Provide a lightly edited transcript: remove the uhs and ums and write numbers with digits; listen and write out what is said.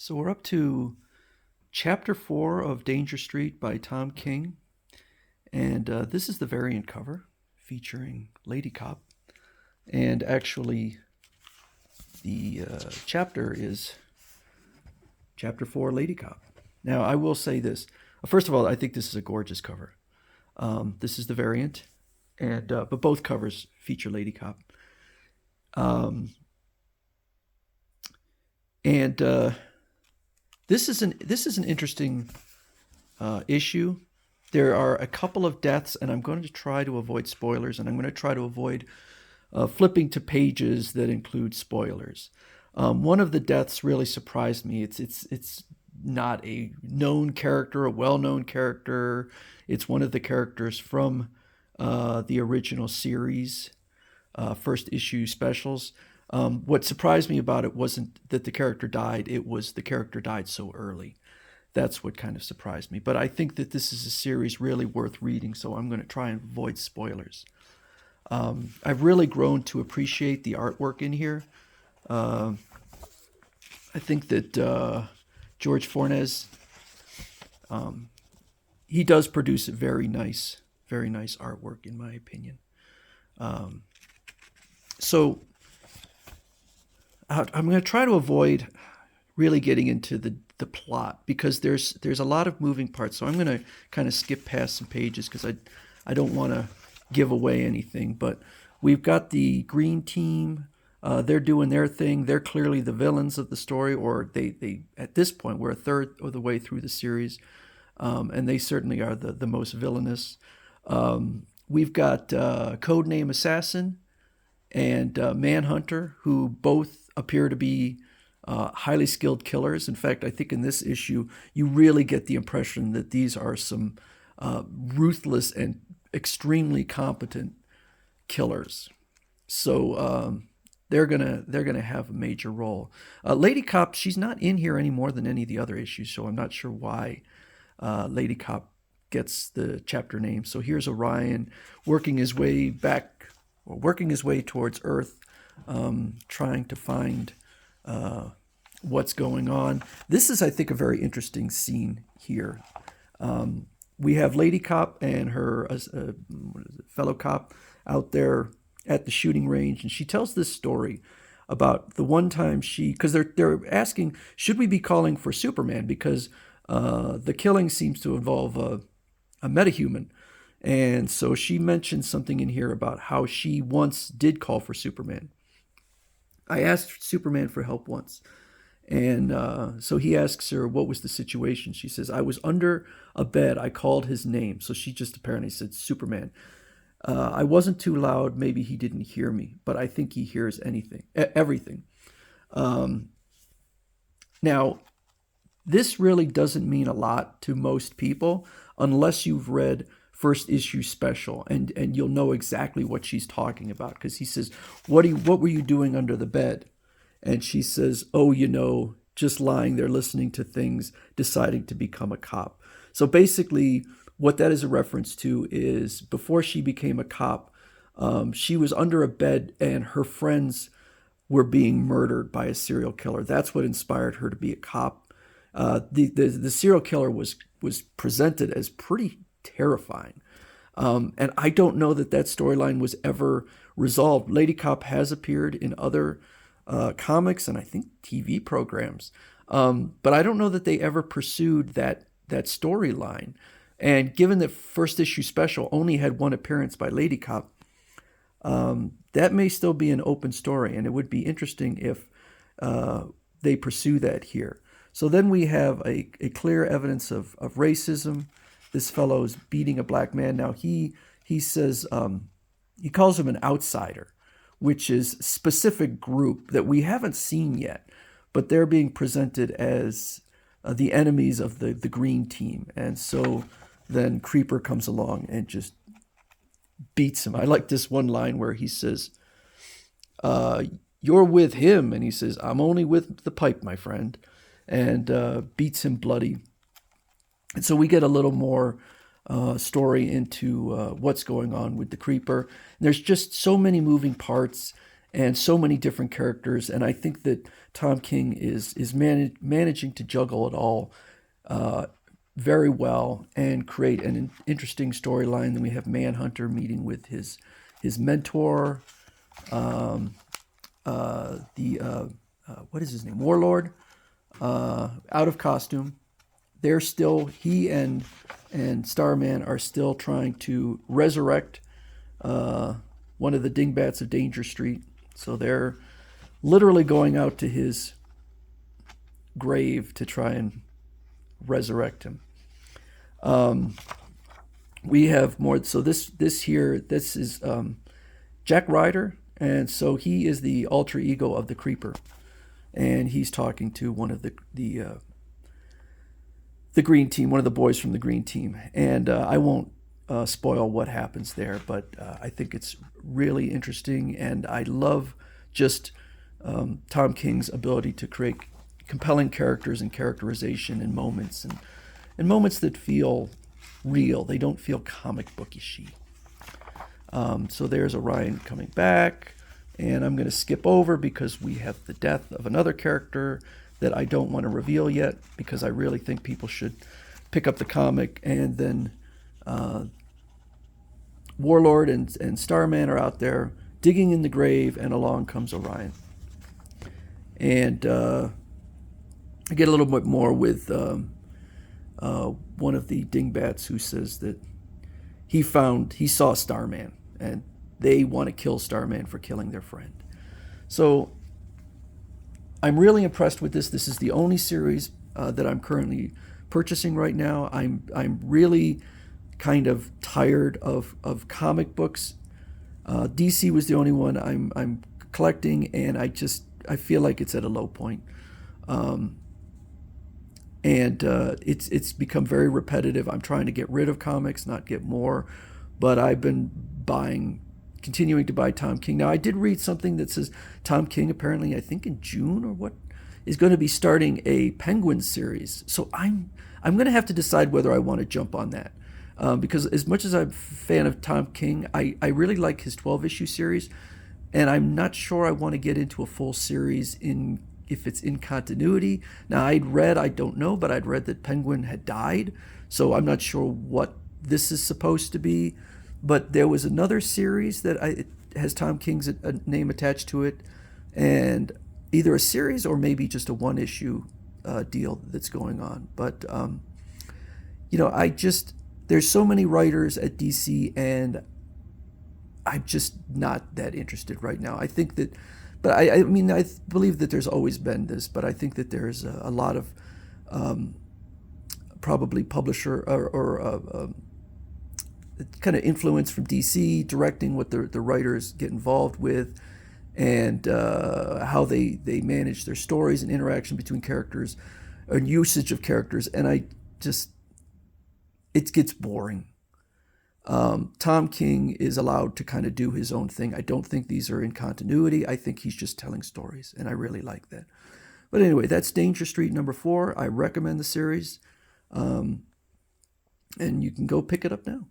So we're up to chapter 4 of Danger Street by Tom King. And this is the variant cover featuring Lady Cop. And actually, the chapter is chapter 4 Lady Cop. Now, I will say this. First of all, I think this is a gorgeous cover. This is the variant, and but both covers feature Lady Cop. Um, and This is an interesting issue. There are a couple of deaths, and I'm going to try to avoid spoilers, and I'm going to try to avoid flipping to pages that include spoilers. One of the deaths really surprised me. It's not a known character, a well-known character. It's one of the characters from the original series, first issue specials. What surprised me about it wasn't that the character died, it was the character died so early. That's what kind of surprised me. But I think that this is a series really worth reading, so I'm going to try and avoid spoilers. I've really grown to appreciate the artwork in here. Uh, I think that George Fornes, he does produce very nice artwork, in my opinion. So I'm going to try to avoid really getting into the plot because there's a lot of moving parts. So I'm going to kind of skip past some pages because I don't want to give away anything. But we've got the green team. They're doing their thing. They're clearly the villains of the story, or they at this point we're a third of the way through the series, and they certainly are the most villainous. We've got Codename Assassin and Manhunter, who both appear to be highly skilled killers. In fact, I think in this issue, you really get the impression that these are some ruthless and extremely competent killers. So they're gonna have a major role. Lady Cop, she's not in here any more than any of the other issues, so I'm not sure why Lady Cop gets the chapter name. So here's Orion working his way back, or working his way towards Earth, trying to find what's going on. This is, I think, a very interesting scene here. We have Lady Cop and her fellow cop out there at the shooting range, and she tells this story about the one time because they're asking, should we be calling for Superman because the killing seems to involve a metahuman. And so she mentioned something in here about how she once did call for Superman. I asked Superman for help once. And so he asks her, what was the situation? She says, I was under a bed. I called his name. So she just apparently said, Superman. I wasn't too loud. Maybe he didn't hear me, but I think he hears everything. Now, this really doesn't mean a lot to most people unless you've read first issue special, and you'll know exactly what she's talking about, because he says, what were you doing under the bed? And she says, oh, just lying there listening to things, deciding to become a cop. So basically what that is a reference to is before she became a cop, she was under a bed and her friends were being murdered by a serial killer. That's what inspired her to be a cop. The serial killer was presented as pretty terrifying. And I don't know that storyline was ever resolved. Lady Cop has appeared in other comics and I think TV programs, but I don't know that they ever pursued that storyline. And given that first issue special only had one appearance by Lady Cop, that may still be an open story, and it would be interesting if they pursue that here. So then we have a clear evidence of racism. This fellow is beating a black man. Now he says, he calls him an outsider, which is a specific group that we haven't seen yet, but they're being presented as the enemies of the green team. And so then Creeper comes along and just beats him. I like this one line where he says, you're with him. And he says, I'm only with the pipe, my friend. And beats him bloody. And so we get a little more story into what's going on with the Creeper. And there's just so many moving parts. and so many different characters. And I think that Tom King is managing to juggle it all very well and create an interesting storyline. Then we have Manhunter meeting with his mentor, what is his name, Warlord, out of costume. They're still, he and Starman are still trying to resurrect one of the dingbats of Danger Street. So they're literally going out to his grave to try and resurrect him. We have more. So this is Jack Ryder, and so he is the alter ego of the Creeper, and he's talking to one of the Green Team, one of the boys from the Green Team, and I won't spoil what happens there, but I think it's really interesting, and I love just Tom King's ability to create compelling characters and characterization in moments, and moments that feel real. They don't feel comic bookish. So there's Orion coming back, and I'm going to skip over because we have the death of another character that I don't want to reveal yet, because I really think people should pick up the comic. And then Warlord and Starman are out there digging in the grave, and along comes Orion. And I get a little bit more with one of the dingbats who says that he saw Starman, and they want to kill Starman for killing their friend. So I'm really impressed with this. This is the only series that I'm currently purchasing right now. I'm really kind of tired of comic books. DC was the only one I'm collecting, and I feel like it's at a low point. And it's become very repetitive. I'm trying to get rid of comics, not get more, but I've been continuing to buy Tom King. Now, I did read something that says Tom King, apparently, I think in June or what, is going to be starting a Penguin series. So I'm going to have to decide whether I want to jump on that. Because as much as I'm a fan of Tom King, I really like his 12-issue series, and I'm not sure I want to get into a full series if it's in continuity. Now, I don't know, but I'd read that Penguin had died, so I'm not sure what this is supposed to be. But there was another series that it has Tom King's name attached to it, and either a series or maybe just a one-issue deal that's going on. But, there's so many writers at DC, and I'm just not that interested right now. I think that, but I mean, I believe that there's always been this, but I think that there's a lot of probably publisher or kind of influence from DC directing what the writers get involved with, and how they manage their stories and interaction between characters and usage of characters. And it gets boring. Tom King is allowed to kind of do his own thing. I don't think these are in continuity. I think he's just telling stories, and I really like that. But anyway, that's Danger Street #4. I recommend the series, and you can go pick it up now.